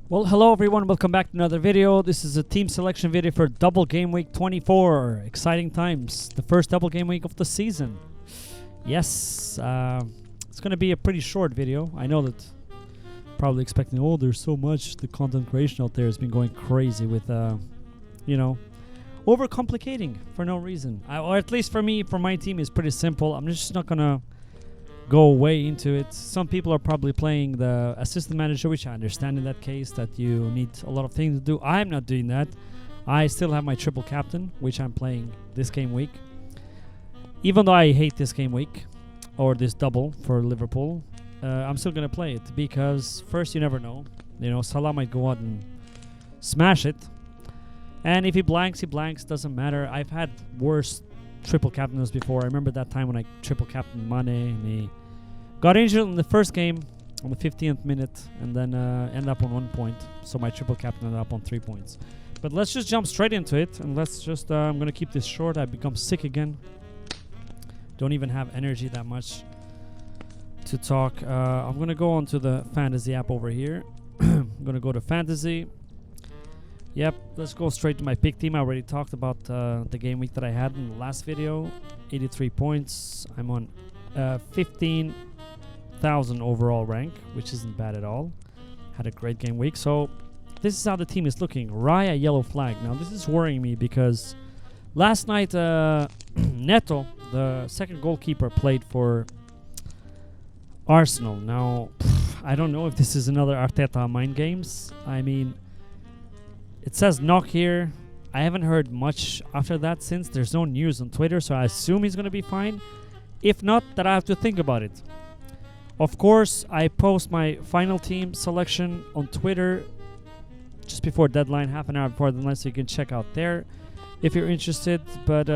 Well, hello everyone, welcome back to another video. This is a team selection video for double game week 24. Exciting times. The first double game week of the season. Yes, it's going to be a pretty short video. I know that probably expecting, oh, there's so much. The content creation out there has been going crazy with, overcomplicating for no reason. Or at least for me, for my team, is pretty simple. I'm just not going to go way into it. Some people are probably playing the assistant manager, which I understand in that case that you need a lot of things to do. I'm not doing that. I still have my triple captain, which I'm playing this game week. Even though I hate this game week, or this double for Liverpool, I'm still going to play it because first, you never know. You know, Salah might go out and smash it. And if he blanks, doesn't matter. I've had worse triple captains before. I remember that time when I triple captained Mane and he got injured in the first game on the 15th minute and then ended up on 1 point. So my triple captain ended up on 3 points. But let's just jump straight into it and let's just, I'm going to keep this short. I've become sick again. Don't even have energy that much to talk. I'm going to go onto the fantasy app over here. I'm going to go to fantasy. Yep, let's go straight to my pick team. I already talked about the game week that I had in the last video. 83 points. I'm on 15,000 overall rank, which isn't bad at all. Had a great game week. So this is how the team is looking. Raya yellow flag. Now this is worrying me because last night Neto, the second goalkeeper, played for Arsenal. Now I don't know if this is another Arteta mind games. I mean, it says knock here. I haven't heard much after that since. There's no news on Twitter, so I assume he's going to be fine. If not, then I have to think about it. Of course, I post my final team selection on Twitter just before deadline, half an hour before deadline, so you can check out there if you're interested. But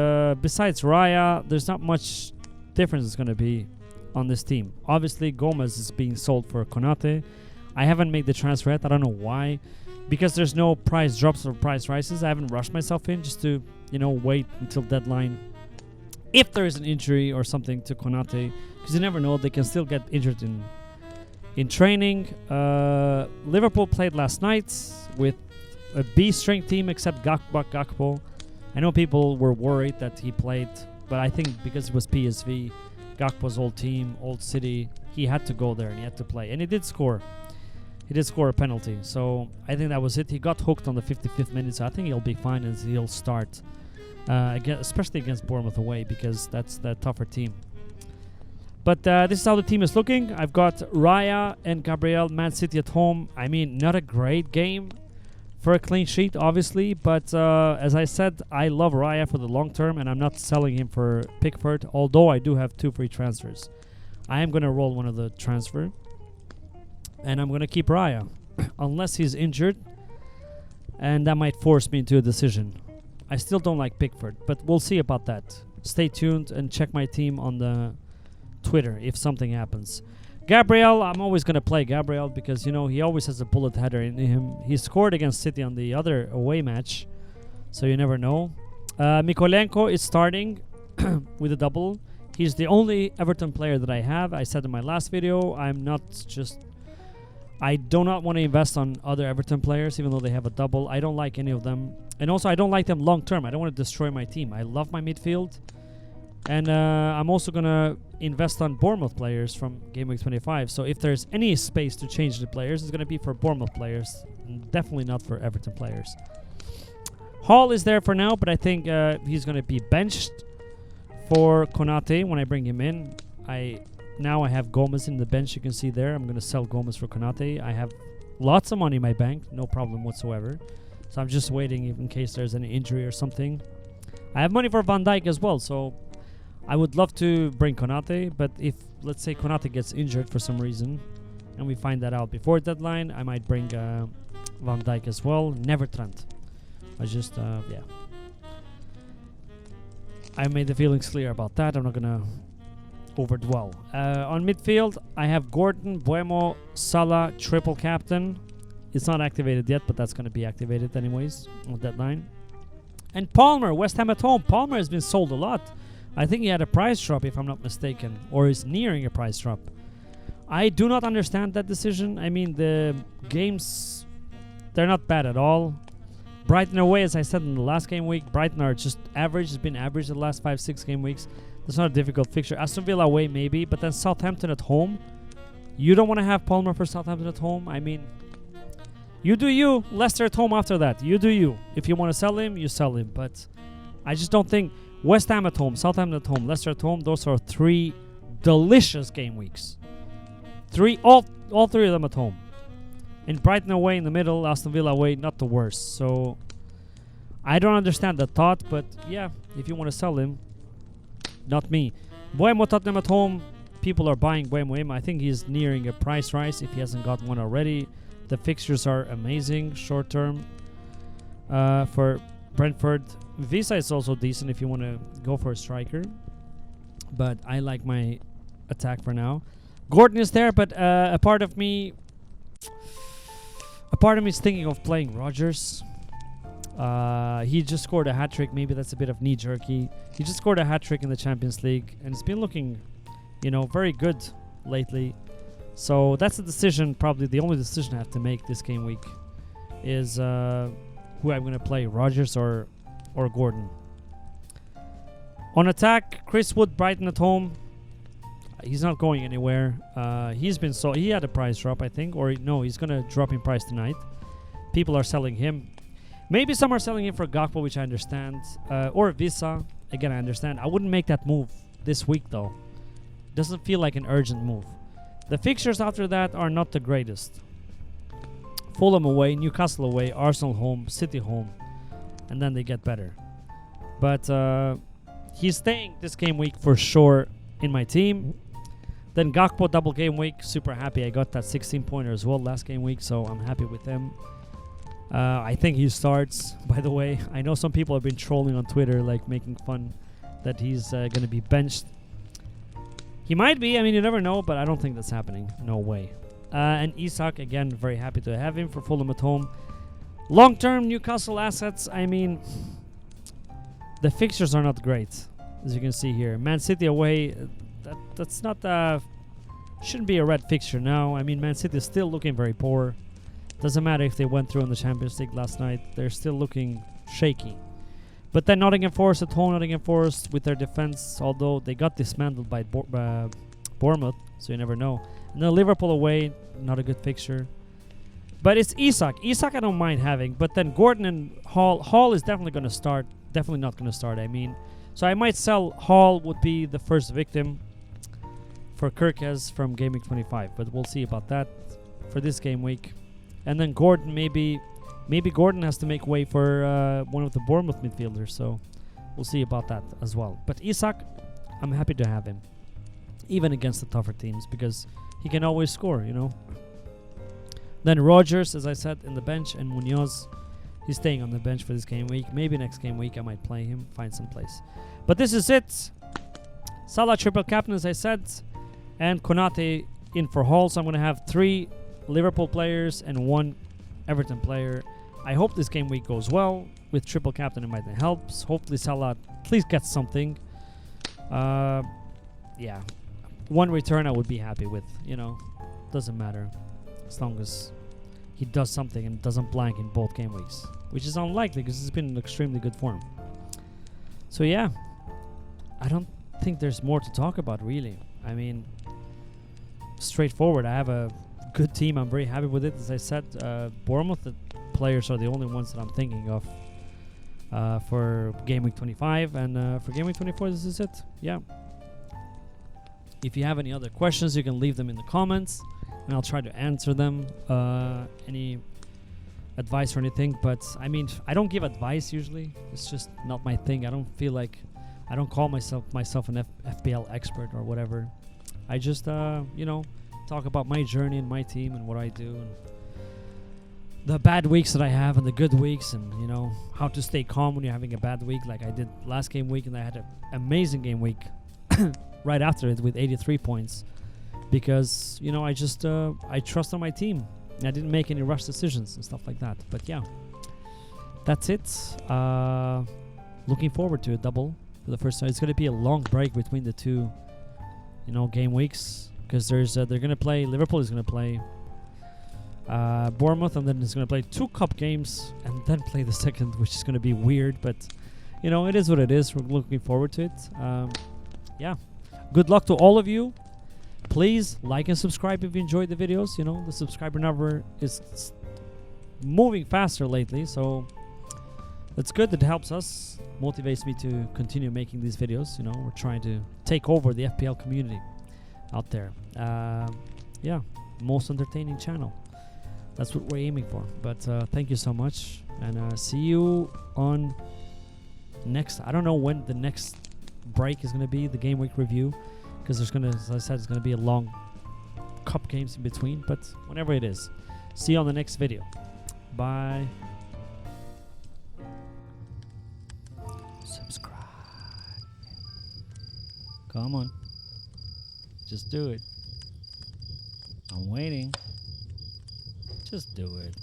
besides Raya, there's not much difference is going to be on this team. Obviously, Gomez is being sold for Konate. I haven't made the transfer yet. I don't know why. Because there's no price drops or price rises, I haven't rushed myself in just to, wait until deadline. If there is an injury or something to Konate, because you never know, they can still get injured in training. Liverpool played last night with a B-string team except Gakpo. I know people were worried that he played, but I think because it was PSV, Gakpo's old team, old city, he had to go there and he had to play. And he did score. He did score a penalty, so I think that was it. He got hooked on the 55th minute, so I think he'll be fine and he'll start, especially against Bournemouth away, because that's the tougher team. But this is how the team is looking. I've got Raya and Gabriel, Man City at home. I mean, not a great game for a clean sheet, obviously, but as I said, I love Raya for the long term, and I'm not selling him for Pickford, although I do have 2 free transfers. I am going to roll one of the transfer. And I'm going to keep Raya, unless he's injured, and that might force me into a decision. I still don't like Pickford, but we'll see about that. Stay tuned and check my team on the Twitter if something happens. Gabriel, I'm always going to play Gabriel because, he always has a bullet header in him. He scored against City on the other away match, so you never know. Mikolenko is starting with a double. He's the only Everton player that I have. I said in my last video, I do not want to invest on other Everton players, even though they have a double. I don't like any of them. And also, I don't like them long term. I don't want to destroy my team. I love my midfield. And I'm also going to invest on Bournemouth players from Game Week 25. So if there's any space to change the players, it's going to be for Bournemouth players. And definitely not for Everton players. Hall is there for now, but I think he's going to be benched for Konate when I bring him in. Now I have Gomez in the bench, you can see there. I'm going to sell Gomez for Konate. I have lots of money in my bank, no problem whatsoever. So I'm just waiting in case there's any injury or something. I have money for Van Dijk as well, so I would love to bring Konate. But if, let's say, Konate gets injured for some reason, and we find that out before deadline, I might bring Van Dijk as well. Never Trent. I just, I made the feelings clear about that. I'm not going to overdwell. On midfield, I have Gordon, Buemo, Salah, triple captain. It's not activated yet, but that's going to be activated anyways on deadline. And Palmer, West Ham at home. Palmer has been sold a lot. I think he had a price drop, if I'm not mistaken, or is nearing a price drop. I do not understand that decision. I mean, the games they're not bad at all. Brighton away, as I said in the last game week, Brighton are just average. It's been average the last 5-6 game weeks. That's not a difficult fixture. Aston Villa away maybe, but then Southampton at home. You don't want to have Palmer for Southampton at home. I mean, you do you. Leicester at home after that. You do you. If you want to sell him, you sell him. But I just don't think West Ham at home, Southampton at home, Leicester at home. Those are 3 delicious game weeks. All 3 of them at home. And Brighton away in the middle, Aston Villa away, not the worst. So I don't understand the thought, but yeah, if you want to sell him, not me. Boemo Tottenham at home. People are buying Boemo. I think he's nearing a price rise if he hasn't got one already. The fixtures are amazing, short term. For Brentford, Visa is also decent if you want to go for a striker. But I like my attack for now. Gordon is there, but a part of me is thinking of playing Rodgers. He just scored a hat-trick. Maybe that's a bit of knee-jerky. He just scored a hat-trick in the Champions League, and it's been looking, very good lately. So that's a decision, probably the only decision I have to make this game week is who I'm going to play, Rodgers or Gordon. On attack, Chris Wood, Brighton at home. He's not going anywhere. He had a price drop, I think, or no, he's going to drop in price tonight. People are selling him. Maybe some are selling him for Gakpo, which I understand, or Visa. Again, I understand. I wouldn't make that move this week, though. Doesn't feel like an urgent move. The fixtures after that are not the greatest. Fulham away, Newcastle away, Arsenal home, City home, and then they get better. But he's staying this game week for sure in my team. Then Gakpo double game week, super happy. I got that 16-pointer as well last game week, so I'm happy with him. I think he starts, by the way. I know some people have been trolling on Twitter, like making fun that he's going to be benched. He might be, I mean, you never know, but I don't think that's happening. No way. And Isak, again, very happy to have him for Fulham at home. Long-term Newcastle assets, I mean, the fixtures are not great, as you can see here. Man City away, that's not, shouldn't be a red fixture now. I mean, Man City is still looking very poor. Doesn't matter if they went through in the Champions League last night. They're still looking shaky. But then Nottingham Forest at home, Nottingham Forest with their defense, although they got dismantled by Bournemouth, so you never know. And then Liverpool away, not a good fixture. But it's Isak. Isak I don't mind having, but then Gordon and Hall. Hall is definitely going to start. Definitely not going to start, I mean. So I might sell Hall, would be the first victim for Kirkes from Game Week 25. But we'll see about that for this game week. And then Gordon, maybe Gordon has to make way for one of the Bournemouth midfielders. So we'll see about that as well. But Isak, I'm happy to have him, even against the tougher teams, because he can always score, Then Rodgers, as I said, in the bench, and Munoz, he's staying on the bench for this game week. Maybe next game week I might play him, find some place. But this is it. Salah triple captain, as I said, and Konate in for Hall. So I'm going to have 3 Liverpool players and 1 Everton player. I hope this game week goes well. With triple captain, it might help. Hopefully Salah at least gets something. Yeah. 1 return I would be happy with, Doesn't matter. As long as he does something and doesn't blank in both game weeks. Which is unlikely because he's been in extremely good form. So yeah. I don't think there's more to talk about, really. I mean, straightforward. I have a good team. I'm very happy with it. As I said, Bournemouth players are the only ones that I'm thinking of for Game Week 25. And for Game Week 24, this is it. Yeah. If you have any other questions, you can leave them in the comments, and I'll try to answer them. Any advice or anything. But, I mean, I don't give advice usually. It's just not my thing. I don't feel like... I don't call myself an FPL expert or whatever. I just, talk about my journey and my team and what I do and the bad weeks that I have and the good weeks and, how to stay calm when you're having a bad week like I did last game week, and I had an amazing game week right after it with 83 points because, I just, I trust on my team. And I didn't make any rush decisions and stuff like that. But yeah, that's it. Looking forward to a double for the first time. It's going to be a long break between the 2, game weeks. Because they're going to play, Liverpool is going to play Bournemouth, and then he's going to play 2 cup games and then play the second, which is going to be weird, but you know, it is what it is. We're looking forward to it. Yeah, good luck to all of you. Please like and subscribe if you enjoyed the videos. You know, the subscriber number is moving faster lately, so that's good. It helps us, motivates me to continue making these videos. You know, we're trying to take over the FPL community out there. Yeah, most entertaining channel. That's what we're aiming for. But thank you so much, and see you on next. I don't know when the next break is going to be, the game week review, because there's going to, as I said, it's going to be a long cup games in between. But whenever it is, see you on the next video. Bye. Subscribe. Come on. Just do it. I'm waiting. Just do it.